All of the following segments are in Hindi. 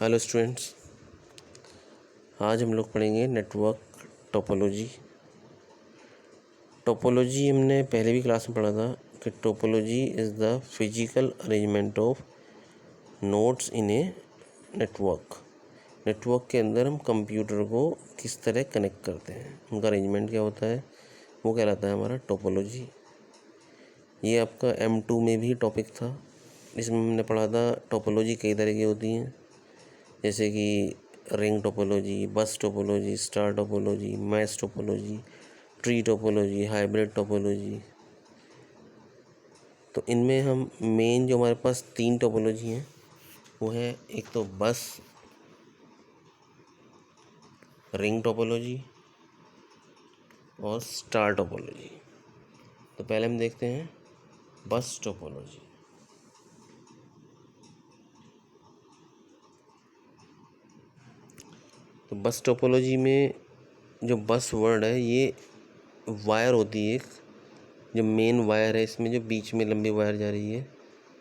हेलो स्टूडेंट्स, आज हम लोग पढ़ेंगे नेटवर्क टोपोलॉजी। टोपोलॉजी हमने पहले भी क्लास में पढ़ा था कि topology is the physical arrangement of nodes in a network. Network के अंदर हम कंप्यूटर को किस तरह कनेक्ट करते हैं, उनका अरेंजमेंट क्या होता है, वो कहलाता है हमारा टोपोलॉजी। ये आपका M2 में भी टॉपिक था। इसमें हमने पढ़ा था टोपोलॉजी कई तरह की होती हैं, जैसे कि रिंग टोपोलॉजी, बस topology, star topology, mesh topology, tree topology, hybrid topology. तो इनमें हम मेन जो हमारे पास 3 टोपोलॉजी हैं वो है, एक तो बस रिंग टोपोलॉजी और स्टार टोपोलॉजी। तो पहले हम देखते हैं बस टोपोलॉजी। तो बस टोपोलॉजी में जो बस वर्ड है, ये वायर होती है, एक जो मेन वायर है, इसमें जो बीच में लंबी वायर जा रही है,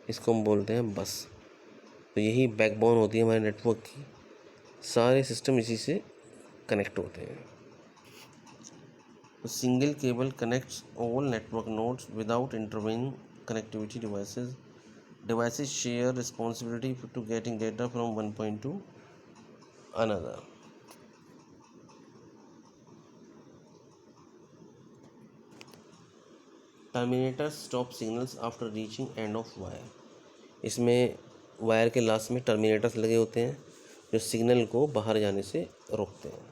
इसको हम बोलते हैं बस। तो यही बैकबोन होती है हमारे नेटवर्क की, सारे सिस्टम इसी से कनेक्ट होते हैं। तो single cable connects all network nodes without intervening connectivity devices share responsibility to getting data from one point to another. Terminator stop signals after reaching end of wire. इसमें वायर के लास्ट में टर्मिनेटर्स लगे होते हैं जो सिग्नल को बाहर जाने से रोकते हैं।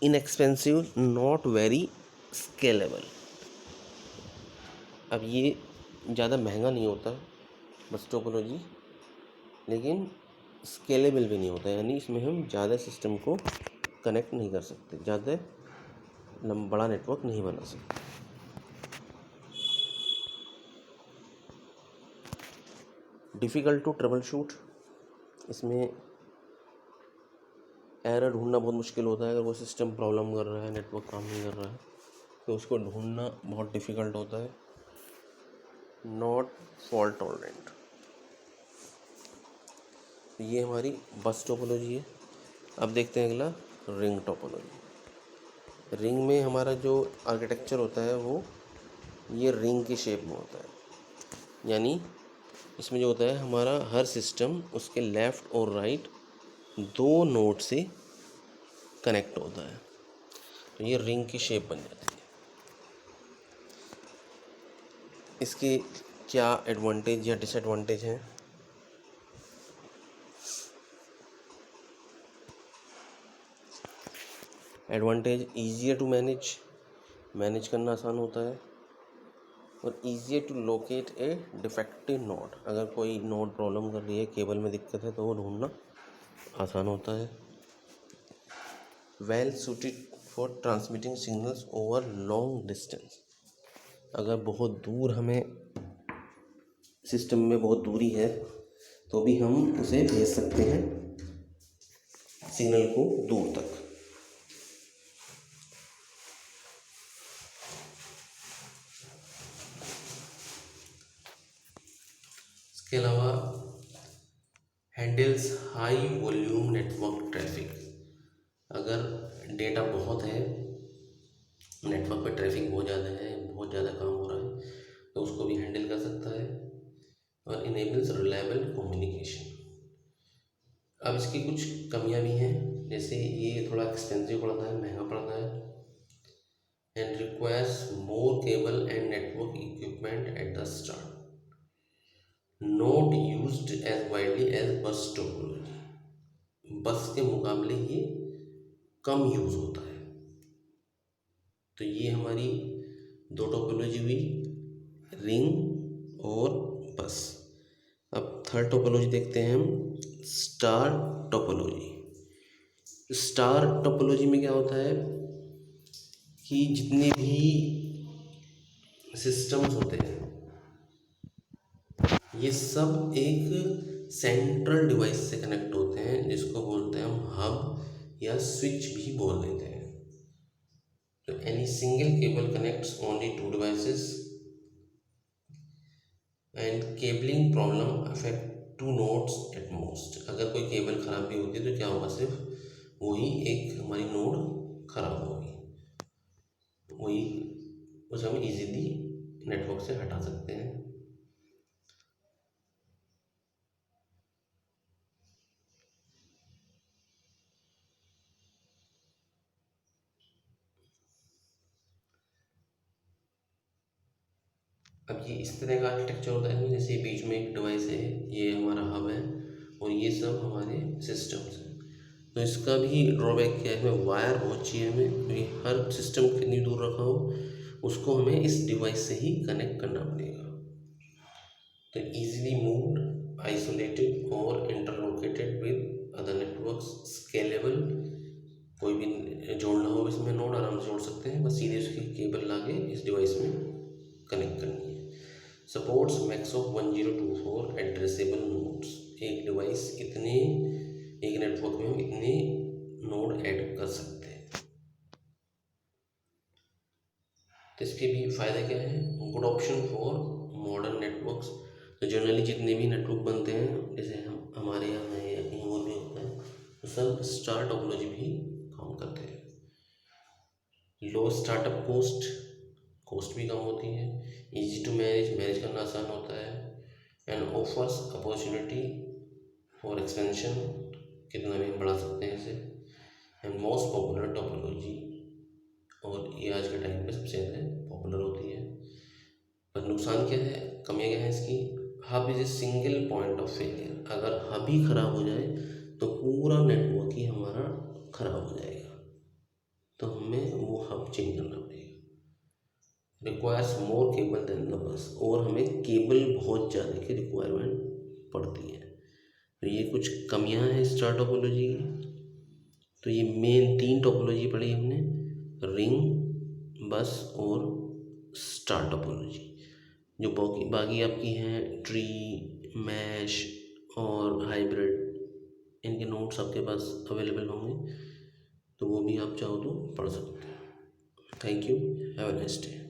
Inexpensive, not very scalable. अब ये ज़्यादा महंगा नहीं होता बस टोपोलॉजी, लेकिन स्केलेबल भी नहीं होता, यानी इसमें हम ज़्यादा सिस्टम को कनेक्ट नहीं कर सकते, ज़्यादा बड़ा नेटवर्क नहीं बना सकते। Difficult to trouble shoot. इसमें एरर ढूंढना बहुत मुश्किल होता है। अगर वो सिस्टम प्रॉब्लम कर रहा है, नेटवर्क काम नहीं कर रहा है, तो उसको ढूंढना बहुत डिफ़िकल्ट होता है। Not fault tolerant. ये हमारी बस टोपोलॉजी है। अब देखते हैं अगला रिंग टोपोलॉजी। रिंग में हमारा जो आर्किटेक्चर होता है वो ये रिंग की शेप में होता है, यानी इसमें जो होता है हमारा हर सिस्टम उसके लेफ़्ट और राइट 2 नोड से कनेक्ट होता है, तो ये रिंग की शेप बन जाती है। इसके क्या एडवांटेज या डिसएडवांटेज हैं? एडवांटेज, ईजियर टू मैनेज करना आसान होता है, और easier to locate a defective node. अगर कोई नोड प्रॉब्लम कर रही है, केबल में दिक्कत है, तो वो ढूंढना आसान होता है। Well suited for transmitting signals over long distance. अगर बहुत दूर हमें सिस्टम में बहुत दूरी है तो भी हम उसे भेज सकते हैं सिग्नल को दूर तक। इसके अलावा handles high volume network traffic. अगर डेटा बहुत है, नेटवर्क पर ट्रैफिक बहुत ज़्यादा है, बहुत ज़्यादा काम हो रहा है, तो उसको भी हैंडल कर सकता है। और इनेबल्स रिलायबल कम्युनिकेशन। अब इसकी कुछ कमियां भी हैं, जैसे ये थोड़ा एक्सपेंसिव पड़ता है, महंगा पड़ता है, and requires more cable and network equipment at the start. Not used as widely as bus topology. Bus के मुकाबले ये कम यूज़ होता है। तो ये हमारी 2 टोपोलॉजी हुई, रिंग और बस। अब थर्ड टोपोलॉजी देखते हैं हम, स्टार टोपोलॉजी। स्टार टोपोलॉजी में क्या होता है कि जितने भी सिस्टम्स होते हैं ये सब एक सेंट्रल डिवाइस से कनेक्ट होते हैं, जिसको बोलते हैं हम हब या स्विच भी बोल देते हैं। तो any single cable connects only 2 devices and cabling problem affect 2 nodes at most. अगर कोई केबल ख़राब भी होती है तो क्या होगा, सिर्फ वही एक हमारी नोड ख़राब होगी, वही उसे हम इजीली नेटवर्क से हटा सकते हैं। अब ये इस तरह का आर्किटेक्चर होता है, जैसे बीच में एक डिवाइस है, ये हमारा हब है और ये सब हमारे सिस्टम्स हैं। तो इसका भी ड्रॉबैक क्या है, हमें वायर बहुत चाहिए हमें, क्योंकि हर सिस्टम कितनी दूर रखा हो उसको हमें इस डिवाइस से ही कनेक्ट करना पड़ेगा। तो easily moved, isolated और interlocated with other networks, scalable। कोई भी जोड़ना हो इसमें नोड आराम से जोड़ सकते हैं, बस सीधे उसकी केबल लाके इस डिवाइस में कनेक्ट करनी है। Supports max of 1024 addressable nodes. एक डिवाइस इतने, एक नेटवर्क में हम इतने नोड ऐड कर सकते हैं। तो इसके भी फ़ायदे क्या हैं, good option for modern networks. तो जनरली जितने भी नेटवर्क बनते हैं, जैसे हमारे यहाँ है या कहीं और भी होता है, तो सब स्टार टोपोलॉजी भी काम करते हैं। लो स्टार्टअप कॉस्ट भी कम होती है, इजी टू मैनेज करना आसान होता है, and offers opportunity for expansion, कितना भी हम बढ़ा सकते हैं इसे, एंड मोस्ट पॉपुलर टोपोलॉजी, और ये आज के टाइम पे सबसे ज़्यादा पॉपुलर होती है। पर नुकसान क्या है, कमियाँ क्या है इसकी, hub is a single point of failure. अगर हब ही ख़राब हो जाए तो पूरा नेटवर्क ही हमारा ख़राब हो जाएगा, तो हमें वो हब चेंज करना पड़ेगा। Requires more cable than the bus, और हमें केबल बहुत ज़्यादा की रिक्वायरमेंट पड़ती है। तो ये कुछ कमियां हैं स्टार टोपोलॉजी की। तो ये मेन 3 टोपोलॉजी पढ़ी हमने, रिंग, बस और स्टार टोपोलॉजी। जो बाकी आपकी हैं ट्री, मैश और हाइब्रिड, इनके नोट्स आपके पास अवेलेबल होंगे, तो वो भी आप चाहो तो पढ़ सकते हैं। Thank you, have a nice day.